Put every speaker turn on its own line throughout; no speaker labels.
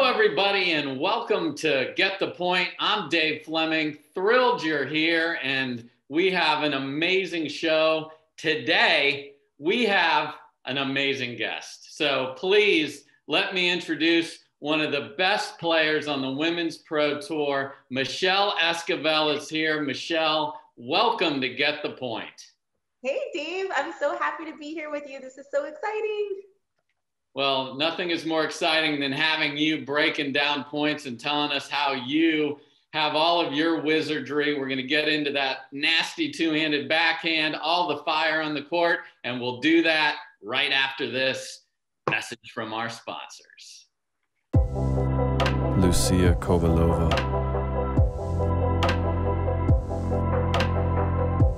everybody, and welcome to Get the Point. I'm Dave Fleming. Thrilled you're here, and we have an amazing show. Today, we have an amazing guest. So please let me introduce one of the best players on the Women's Pro Tour. Michelle Esquivel is here. Michelle, welcome to Get the Point.
Hey, Dave. I'm so happy to be here with you. This is so exciting.
Well, nothing is more exciting than having you breaking down points and telling us how you have all of your wizardry. We're going to get into that nasty two-handed backhand, all the fire on the court, and we'll do that right after this message from our sponsors.
Lucia Kovalova.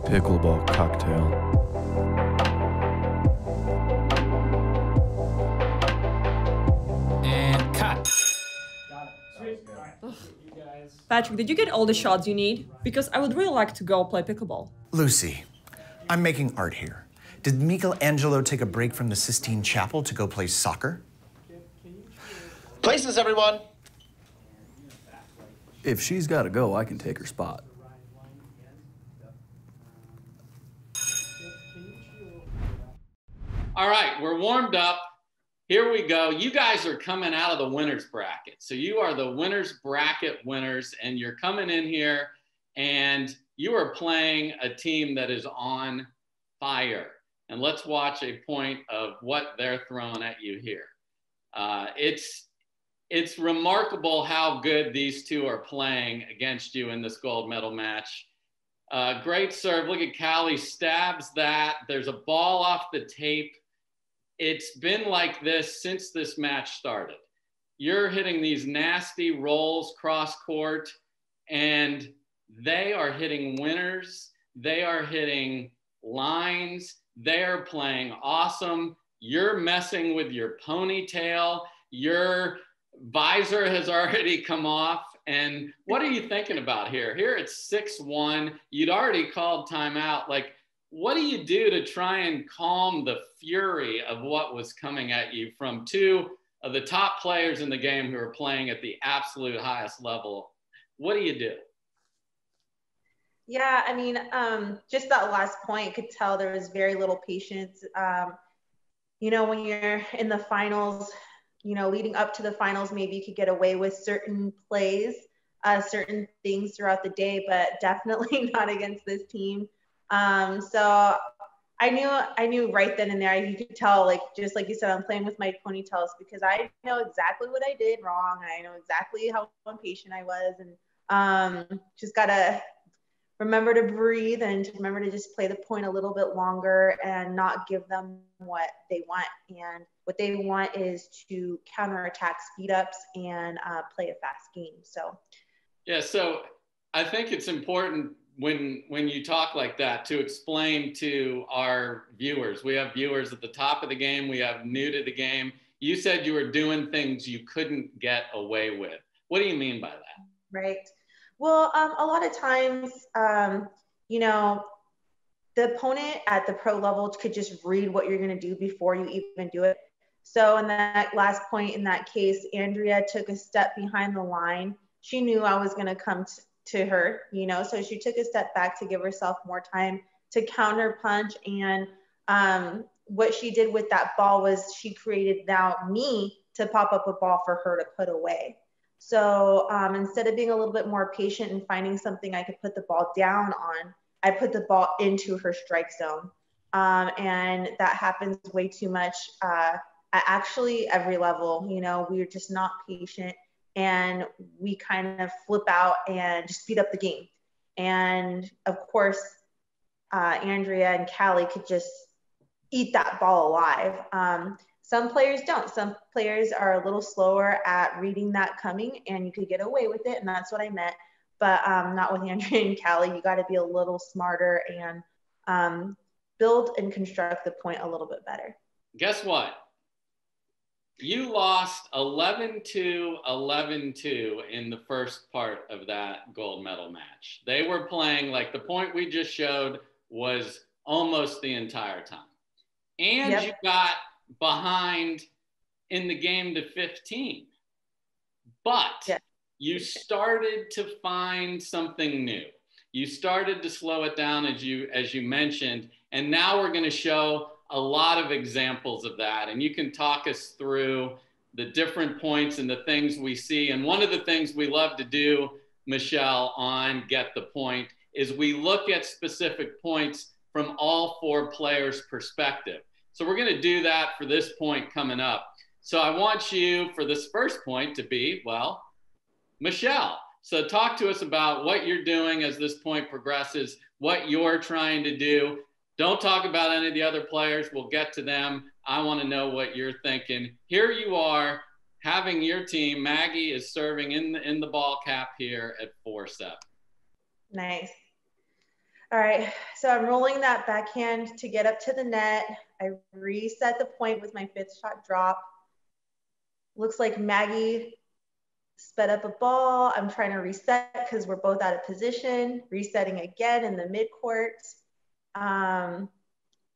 Pickleball cocktail.
And cut.
Patrick, did you get all the shots you need? Because I would really like to go play pickleball.
Lucy, I'm making art here. Did Michelangelo take a break from the Sistine Chapel to go play soccer?
Places, everyone.
If she's got to go, I can take her spot.
All right, we're warmed up. Here we go. You guys are coming out of the winner's bracket. So you are the winner's bracket winners, and you're coming in here and you are playing a team that is on fire. And let's watch a point of what they're throwing at you here. It's remarkable how good these two are playing against you in this gold medal match. Great serve. Look at Callie stabs that. There's a ball off the tape. It's been like this since this match started. You're hitting these nasty rolls cross court, and they are hitting winners. They are hitting lines. They're playing awesome. You're messing with your ponytail. Your visor has already come off. And what are you thinking about here? Here it's 6-1. You'd already called timeout. Like, what do you do to try and calm the fury of what was coming at you from two of the top players in the game who are playing at the absolute highest level? What do you do?
Yeah, I mean, just that last point, could tell there was very little patience. You know, when you're in the finals, you know, leading up to the finals, maybe you could get away with certain plays, certain things throughout the day, but definitely not against this team. So I knew right then and there, you could tell, like, just like you said, I'm playing with my ponytails because I know exactly what I did wrong. I know exactly how impatient I was, and just gotta remember to breathe and to remember to just play the point a little bit longer and not give them what they want. And what they want is to counterattack speed ups and play a fast game. So,
yeah, so I think it's important when you talk like that to explain to our viewers. We have viewers at the top of the game. We have new to the game. You said you were doing things you couldn't get away with. What do you mean by that?
Right. Well, a lot of times, you know, the opponent at the pro level could just read what you're going to do before you even do it. So in that last point, in that case, Andrea took a step behind the line. She knew I was going to come to her, you know, so she took a step back to give herself more time to counter punch. And what she did with that ball was she created now me to pop up a ball for her to put away. So instead of being a little bit more patient and finding something I could put the ball down on, I put the ball into her strike zone. And that happens way too much at actually every level. You know, we're just not patient, and we kind of flip out and just speed up the game. And of course, Andrea and Callie could just eat that ball alive. Some players don't. Some players are a little slower at reading that coming, and you could get away with it, and that's what I meant. But not with Andrea and Callie. You got to be a little smarter and build and construct the point a little bit better.
Guess what? You lost 11-2, 11-2 in the first part of that gold medal match. They were playing, like the point we just showed was almost the entire time. And you got behind in the game to 15. but
Yeah.
you started to find something new. You started to slow it down as you mentioned, and now we're going to show a lot of examples of that. And you can talk us through the different points and the things we see. And one of the things we love to do, Michelle, on Get the Point is we look at specific points from all 4 players' perspective. So we're going to do that for this point coming up. So I want you for this first point to be, well, Michelle. So talk to us about what you're doing as this point progresses, what you're trying to do. Don't talk about any of the other players. We'll get to them. I want to know what you're thinking. Here you are having your team. Maggie is serving in the ball cap here at 4-7.
Nice. All right, so I'm rolling that backhand to get up to the net. I reset the point with my 5th shot drop. Looks like Maggie sped up a ball. I'm trying to reset because we're both out of position. Resetting again in the midcourt.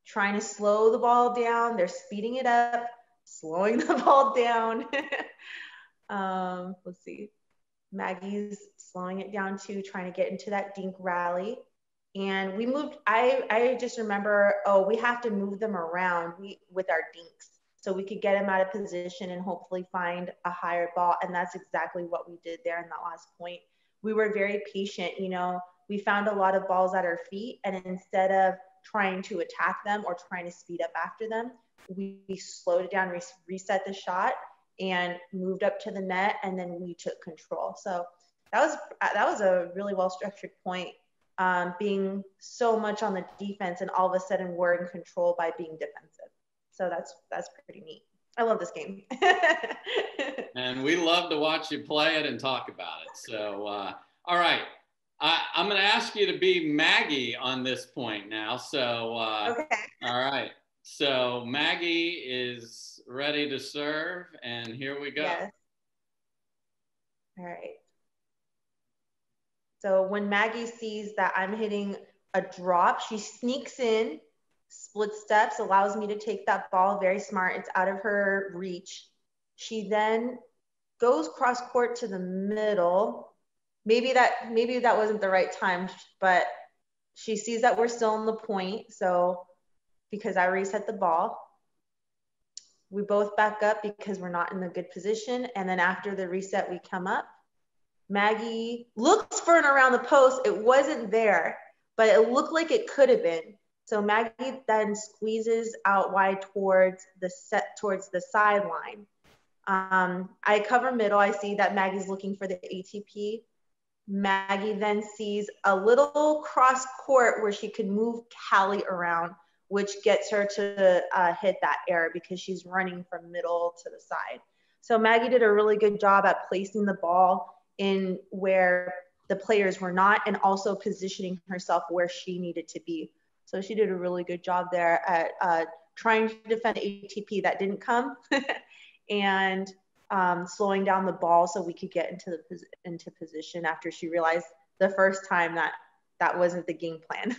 Trying to slow the ball down. They're speeding it up, slowing the ball down. Let's see. Maggie's slowing it down too, trying to get into that dink rally. And we moved, I just remember, oh, we have to move them around with our dinks so we could get them out of position and hopefully find a higher ball. And that's exactly what we did there in that last point. We were very patient, you know, we found a lot of balls at our feet, and instead of trying to attack them or trying to speed up after them, we slowed it down, reset the shot, and moved up to the net, and then we took control. So that was a really well-structured point, being so much on the defense, and all of a sudden we're in control by being defensive. So that's pretty neat. I love this game.
And we love to watch you play it and talk about it. So, all right. I'm going to ask you to be Maggie on this point now. So,
okay.
All right. So Maggie is ready to serve, and here we go.
Yes. All right. So when Maggie sees that I'm hitting a drop, she sneaks in, split steps, allows me to take that ball. Very smart. It's out of her reach. She then goes cross court to the middle. Maybe that wasn't the right time, but she sees that we're still in the point. So because I reset the ball, we both back up because we're not in a good position. And then after the reset, we come up. Maggie looks for it around the post. It wasn't there, but it looked like it could have been. So Maggie then squeezes out wide towards the sideline. I cover middle. I see that Maggie's looking for the ATP. Maggie then sees a little cross court where she could move Callie around, which gets her to hit that error because she's running from middle to the side. So Maggie did a really good job at placing the ball in where the players were not, and also positioning herself where she needed to be. So she did a really good job there at trying to defend the ATP that didn't come and slowing down the ball so we could get into position after she realized the first time that wasn't the game plan.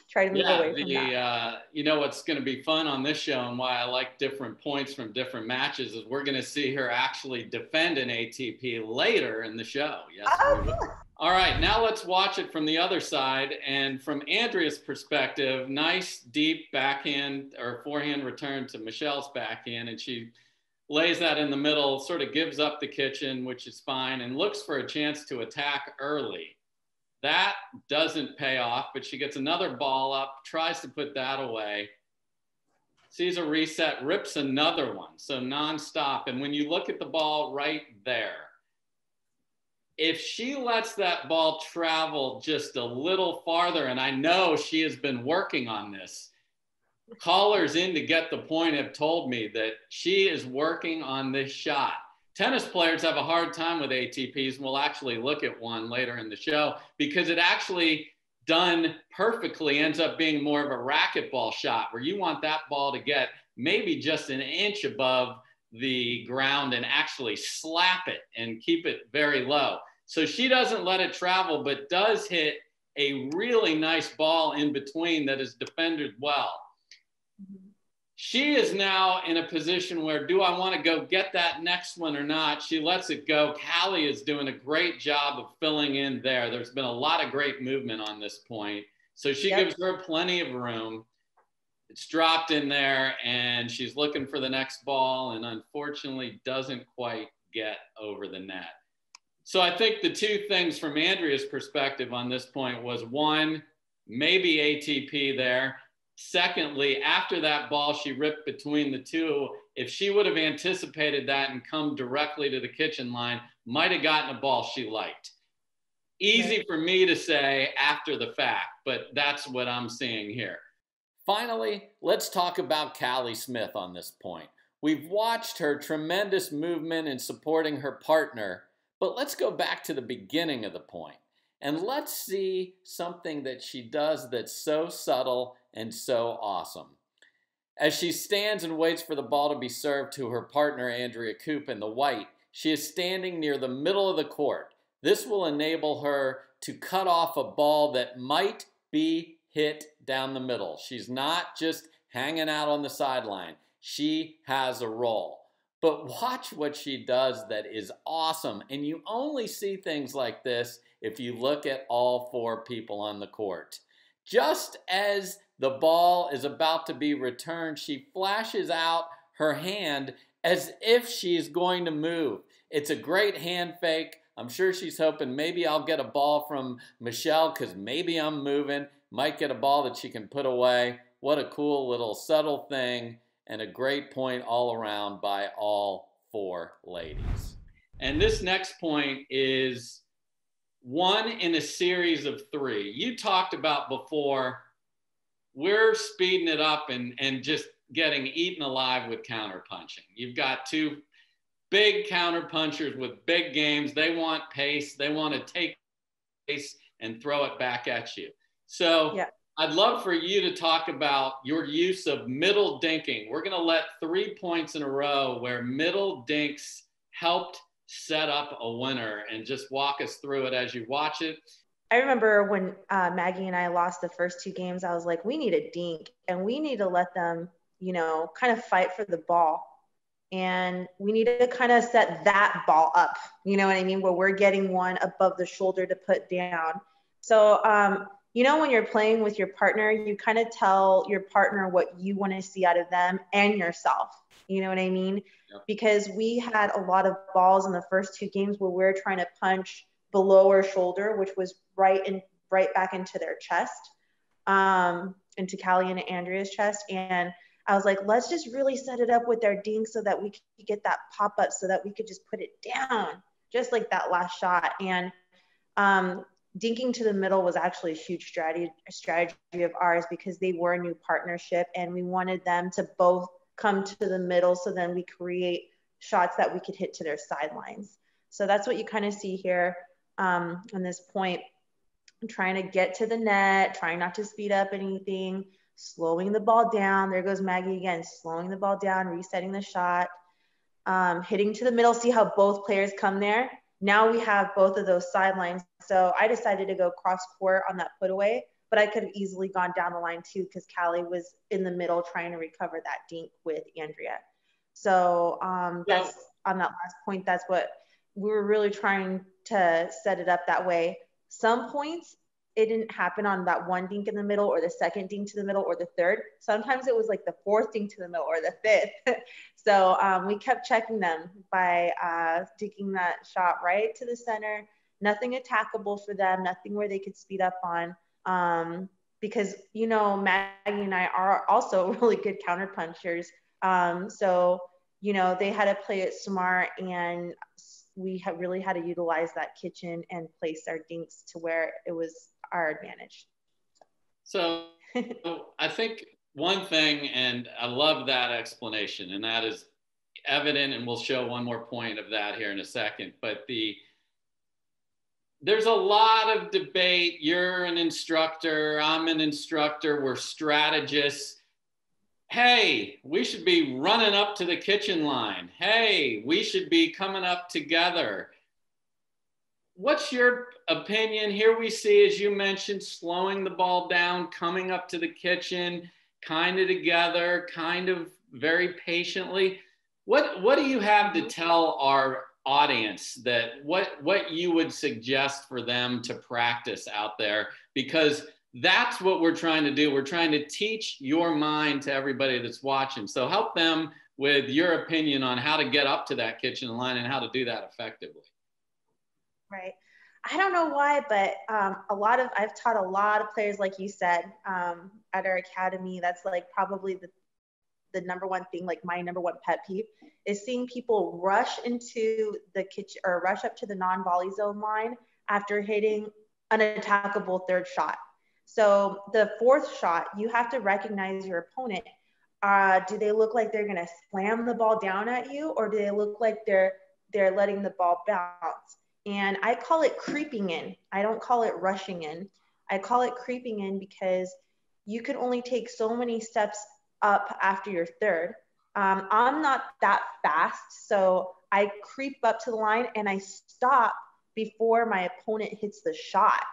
Try to move away from that.
You know what's going to be fun on this show, and why I like different points from different matches, is we're going to see her actually defend an ATP later in the show. Yes. All right, now let's watch it from the other side. And from Andrea's perspective, nice deep backhand or forehand return to Michelle's backhand, and she lays that in the middle, sort of gives up the kitchen, which is fine, and looks for a chance to attack early. That doesn't pay off, but she gets another ball up, tries to put that away, sees a reset, rips another one, so nonstop. And when you look at the ball right there, if she lets that ball travel just a little farther, and I know she has been working on this, callers in to Get the Point have told me that she is working on this shot. Tennis players have a hard time with ATPs, and we'll actually look at one later in the show, because it actually done perfectly ends up being more of a racquetball shot, where you want that ball to get maybe just an inch above the ground and actually slap it and keep it very low. So she doesn't let it travel, but does hit a really nice ball in between that is defended well. She is now in a position where, do I want to go get that next one or not? She lets it go. Callie is doing a great job of filling in there. There's been a lot of great movement on this point. So she gives her plenty of room. It's dropped in there, and she's looking for the next ball, and unfortunately doesn't quite get over the net. So I think the two things from Andrea's perspective on this point was, one, maybe ATP there. Secondly, after that ball she ripped between the two, if she would have anticipated that and come directly to the kitchen line, might have gotten a ball she liked. Easy for me to say after the fact, but that's what I'm seeing here. Finally, let's talk about Callie Smith on this point. We've watched her tremendous movement in supporting her partner, but let's go back to the beginning of the point. And let's see something that she does that's so subtle and so awesome. As she stands and waits for the ball to be served to her partner, Andrea Koop, in the white, she is standing near the middle of the court. This will enable her to cut off a ball that might be hit down the middle. She's not just hanging out on the sideline. She has a role. But watch what she does that is awesome. And you only see things like this if you look at all four people on the court. Just as the ball is about to be returned, she flashes out her hand as if she's going to move. It's a great hand fake. I'm sure she's hoping maybe I'll get a ball from Michelle because maybe I'm moving. Might get a ball that she can put away. What a cool little subtle thing, and a great point all around by all four ladies. And this next point is one in a series of three. You talked about before, we're speeding it up and just getting eaten alive with counterpunching. You've got two big counterpunchers with big games. They want pace. They want to take pace and throw it back at you. So I'd love for you to talk about your use of middle dinking. We're going to let 3 points in a row where middle dinks helped set up a winner, and just walk us through it as you watch it.
I remember when Maggie and I lost the first 2 games, I was like, we need a dink and we need to let them, you know, kind of fight for the ball. And we need to kind of set that ball up, you know what I mean? Where we're getting one above the shoulder to put down. So, you know, when you're playing with your partner, you kind of tell your partner what you want to see out of them and yourself. You know what I mean? Yep. Because we had a lot of balls in the first 2 games where we're trying to punch below our shoulder, which was right back into their chest, into Callie and Andrea's chest. And I was like, let's just really set it up with our dink so that we could get that pop up, so that we could just put it down, just like that last shot. And dinking to the middle was actually a huge strategy of ours, because they were a new partnership and we wanted them to both come to the middle, so then we create shots that we could hit to their sidelines. So that's what you kind of see here on this point. I'm trying to get to the net, trying not to speed up anything, slowing the ball down. There goes Maggie again, slowing the ball down, resetting the shot, hitting to the middle. See how both players come there? Now we have both of those sidelines. So I decided to go cross court on that put away, but I could have easily gone down the line too, because Callie was in the middle trying to recover that dink with Andrea. So that's on that last point. That's what we were really trying to set it up that way. Some points, it didn't happen on that one dink in the middle, or the second dink to the middle, or the third. Sometimes it was like the 4th dink to the middle, or the 5th. So we kept checking them by dinking that shot right to the center. Nothing attackable for them, nothing where they could speed up on. Because, you know, Maggie and I are also really good counterpunchers. So, you know, they had to play it smart, and we really had to utilize that kitchen and place our dinks to where it was our advantage.
So I think one thing, and I love that explanation, and that is evident, and we'll show one more point of that here in a second, but there's a lot of debate. You're an instructor, I'm an instructor, we're strategists. Hey, we should be running up to the kitchen line. Hey, we should be coming up together. What's your opinion? Here we see, as you mentioned, slowing the ball down, coming up to the kitchen. kind of together, kind of very patiently. What do you have to tell our audience that what you would suggest for them to practice out there? Because that's what we're trying to do. We're trying to teach your mind to everybody that's watching. So help them with your opinion on how to get up to that kitchen line and how to do that effectively.
Right. I don't know why, but I've taught a lot of players, like you said, at our academy. That's like probably the number one thing, like my number one pet peeve, is seeing people rush into the kitchen or rush up to the non-volley zone line after hitting an attackable third shot. So the fourth shot, you have to recognize your opponent. Do they look like they're gonna slam the ball down at you, or do they look like they're letting the ball bounce? And I call it creeping in. I don't call it rushing in. I call it creeping in because you can only take so many steps up after your third. I'm not that fast, so I creep up to the line and I stop before my opponent hits the shot.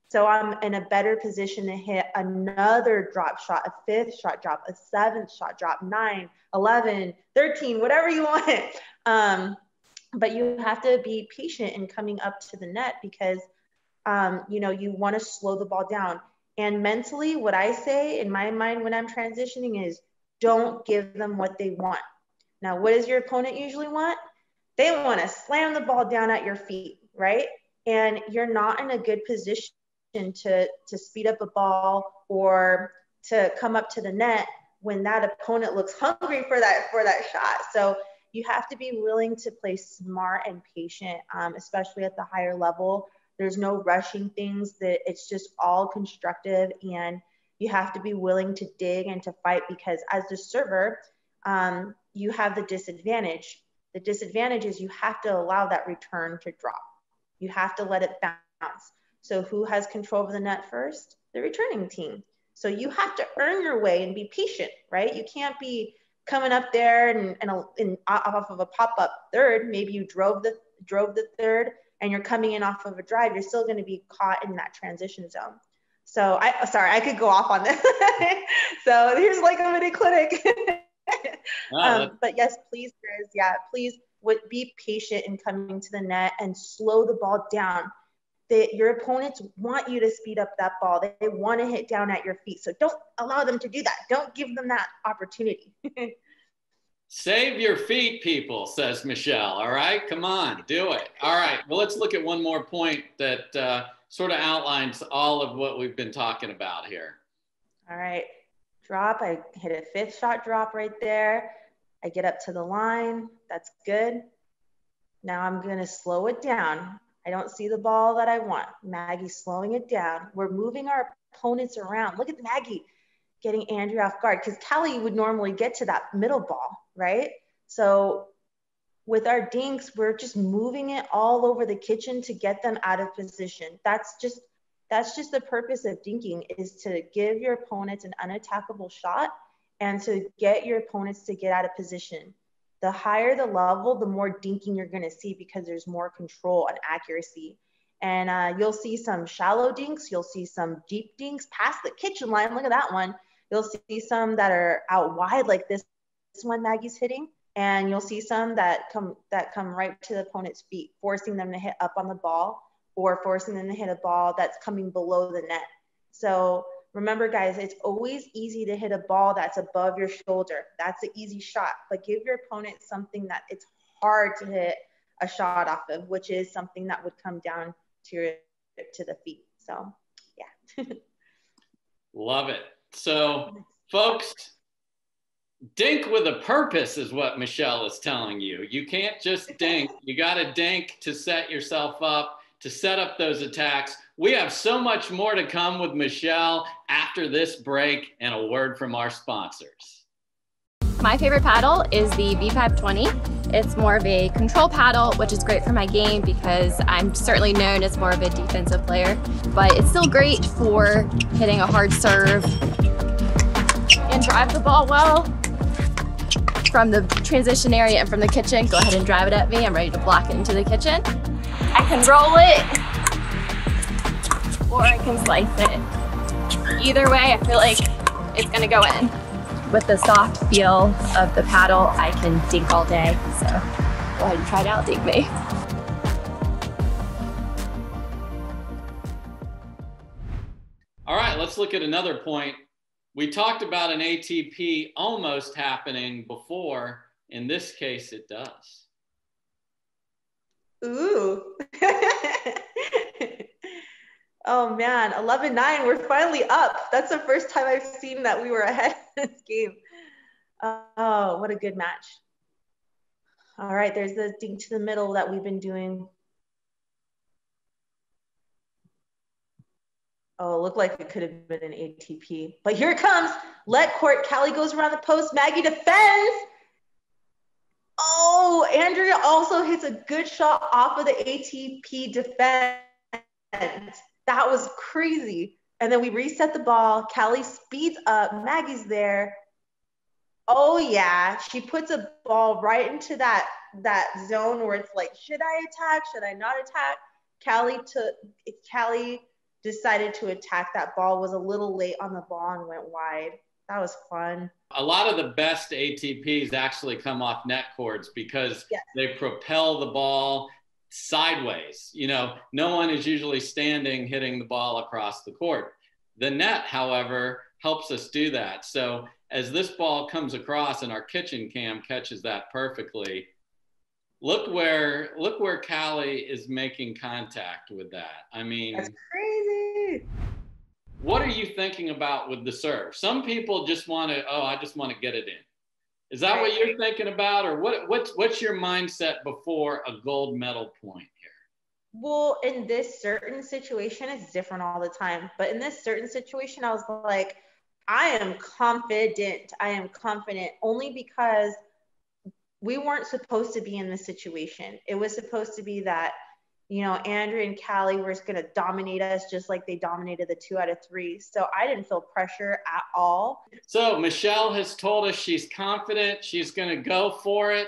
So I'm in a better position to hit another drop shot, a fifth shot drop, a seventh shot drop, 9, 11, 13, whatever you want. But you have to be patient in coming up to the net because, you want to slow the ball down. And mentally, what I say in my mind when I'm transitioning is don't give them what they want. Now, what does your opponent usually want? They want to slam the ball down at your feet, right? And you're not in a good position to speed up a ball or to come up to the net when that opponent looks hungry for that shot. So you have to be willing to play smart and patient, especially at the higher level. There's no rushing things, that it's just all constructive, and you have to be willing to dig and to fight because as the server, you have the disadvantage. The disadvantage is you have to allow that return to drop. You have to let it bounce. So who has control of the net first? The returning team. So you have to earn your way and be patient, right? You can't be coming up there and off of a pop-up third. Maybe you drove the third and you're coming in off of a drive. You're still going to be caught in that transition zone. So I could go off on this. So here's like a mini clinic. But yes, please, please be patient in coming to the net and slow the ball down. Your opponents want you to speed up that ball. They want to hit down at your feet. So don't allow them to do that. Don't give them that opportunity.
Save your feet, people, says Michelle. All right, come on, do it. All right, well, let's look at one more point that sort of outlines all of what we've been talking about here. All
right, drop. I hit a fifth shot drop right there. I get up to the line. That's good. Now I'm going to slow it down. I don't see the ball that I want. Maggie's slowing it down. We're moving our opponents around. Look at Maggie getting Andrea off guard because Callie would normally get to that middle ball, right? So with our dinks, we're just moving it all over the kitchen to get them out of position. That's just the purpose of dinking, is to give your opponents an unattackable shot and to get your opponents to get out of position. The higher the level, the more dinking you're going to see because there's more control and accuracy. And you'll see some shallow dinks. You'll see some deep dinks past the kitchen line. Look at that one. You'll see some that are out wide like this one Maggie's hitting. And you'll see some that come right to the opponent's feet, forcing them to hit up on the ball or forcing them to hit a ball that's coming below the net. So remember, guys, it's always easy to hit a ball that's above your shoulder. That's an easy shot, but give your opponent something that it's hard to hit a shot off of, which is something that would come down to the feet. So, yeah.
Love it. So, folks, dink with a purpose is what Michelle is telling you. You can't just dink. You got to dink to set yourself up, to set up those attacks. We have so much more to come with Michelle after this break and a word from our sponsors.
My favorite paddle is the V-Pipe 20. It's more of a control paddle, which is great for my game because I'm certainly known as more of a defensive player, but it's still great for hitting a hard serve and drive the ball well from the transition area and from the kitchen. Go ahead and drive it at me. I'm ready to block it into the kitchen. I can roll it, or I can slice it. Either way, I feel like it's gonna go in. With the soft feel of the paddle, I can dink all day. So go ahead and try to out dink me.
All right, let's look at another point. We talked about an ATP almost happening before. In this case, it does.
Ooh. Oh man, 11-9, we're finally up. That's the first time I've seen that we were ahead in this game. Oh, what a good match. All right, there's the dink to the middle that we've been doing. Oh, it looked like it could have been an ATP. But here it comes. Let court. Callie goes around the post. Maggie defends. Oh, Andrea also hits a good shot off of the ATP defense. That was crazy. And then we reset the ball. Callie speeds up. Maggie's there. Oh, yeah. She puts a ball right into that zone where it's like, should I attack? Should I not attack? Callie decided to attack. That ball was a little late on the ball and went wide. That was fun.
A lot of the best ATPs actually come off net cords because they propel the ball sideways. You know, no one is usually standing hitting the ball across the court. The net, however, helps us do that. So as this ball comes across and our kitchen cam catches that perfectly, look where Callie is making contact with that. I mean,
that's crazy.
What are you thinking about with the serve? Some people just want to, I just want to get it in. Is that what you're thinking about? Or what's your mindset before a gold medal point here?
Well, in this certain situation, it's different all the time. But in this certain situation, I was like, I am confident. I am confident only because we weren't supposed to be in this situation. It was supposed to be that, you know, Andrea and Callie were going to dominate us just like they dominated the 2 out of 3. So I didn't feel pressure at all.
So Michelle has told us she's confident. She's going to go for it.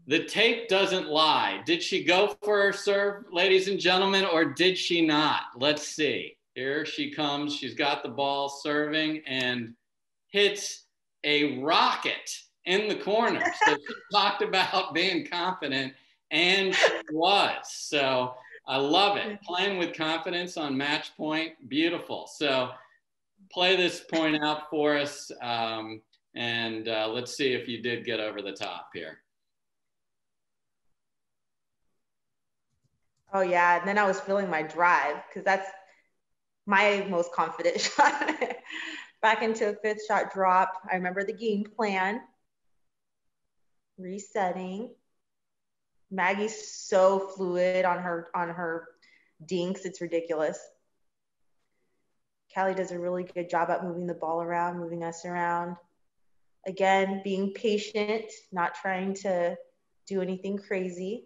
The tape doesn't lie. Did she go for her serve, ladies and gentlemen, or did she not? Let's see. Here she comes. She's got the ball serving and hits a rocket in the corner. So she talked about being confident. And she was. So I love it. Playing with confidence on match point. Beautiful. So play this point out for us. And let's see if you did get over the top here.
Oh, yeah. And then I was feeling my drive because that's my most confident shot. Back into a 5th shot drop. I remember the game plan. Resetting. Maggie's so fluid on her dinks. It's ridiculous. Callie does a really good job at moving the ball around, moving us around. Again, being patient, not trying to do anything crazy.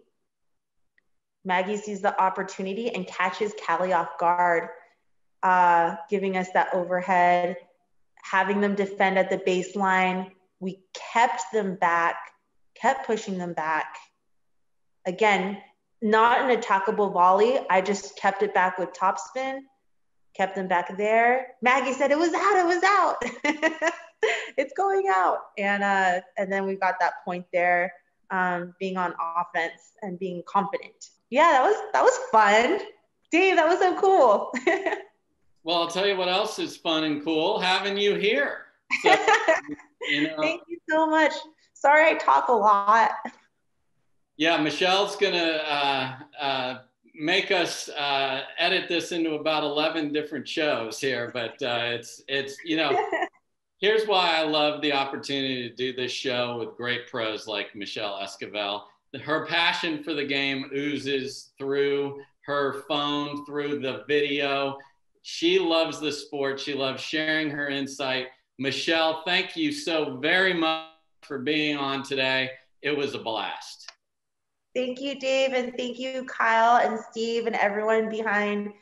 Maggie sees the opportunity and catches Callie off guard, giving us that overhead, having them defend at the baseline. We kept them back, kept pushing them back. Again, not an attackable volley. I just kept it back with topspin, kept them back there. Maggie said, it was out. It's going out. And then we got that point there, being on offense and being confident. Yeah, that was fun. Dave, that was so cool.
Well, I'll tell you what else is fun and cool, having you here. So, you know,
thank you so much. Sorry I talk a lot.
Yeah, Michelle's gonna make us edit this into about 11 different shows here, but it's you know, here's why I love the opportunity to do this show with great pros like Michelle Esquivel. Her passion for the game oozes through her phone, through the video. She loves the sport. She loves sharing her insight. Michelle, thank you so very much for being on today. It was a blast.
Thank you, Dave, and thank you, Kyle and Steve and everyone behind.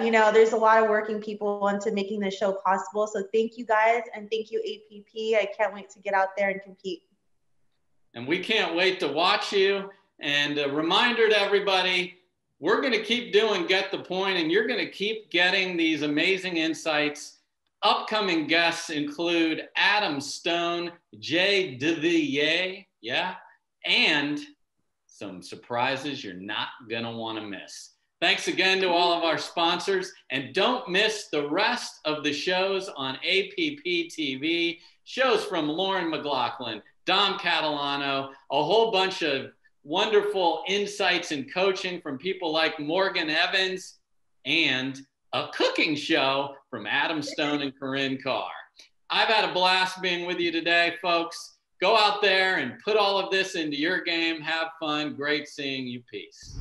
You know, there's a lot of working people into making this show possible. So thank you guys, and thank you, APP. I can't wait to get out there and compete.
And we can't wait to watch you. And a reminder to everybody, we're going to keep doing Get the Point, and you're going to keep getting these amazing insights Upcoming guests include Adam Stone, Jay DeVilliers, yeah, and some surprises you're not gonna wanna miss. Thanks again to all of our sponsors, and don't miss the rest of the shows on APPTV, shows from Lauren McLaughlin, Dom Catalano, a whole bunch of wonderful insights and coaching from people like Morgan Evans, and a cooking show from Adam Stone and Corinne Carr. I've had a blast being with you today, folks. Go out there and put all of this into your game. Have fun. Great seeing you. Peace.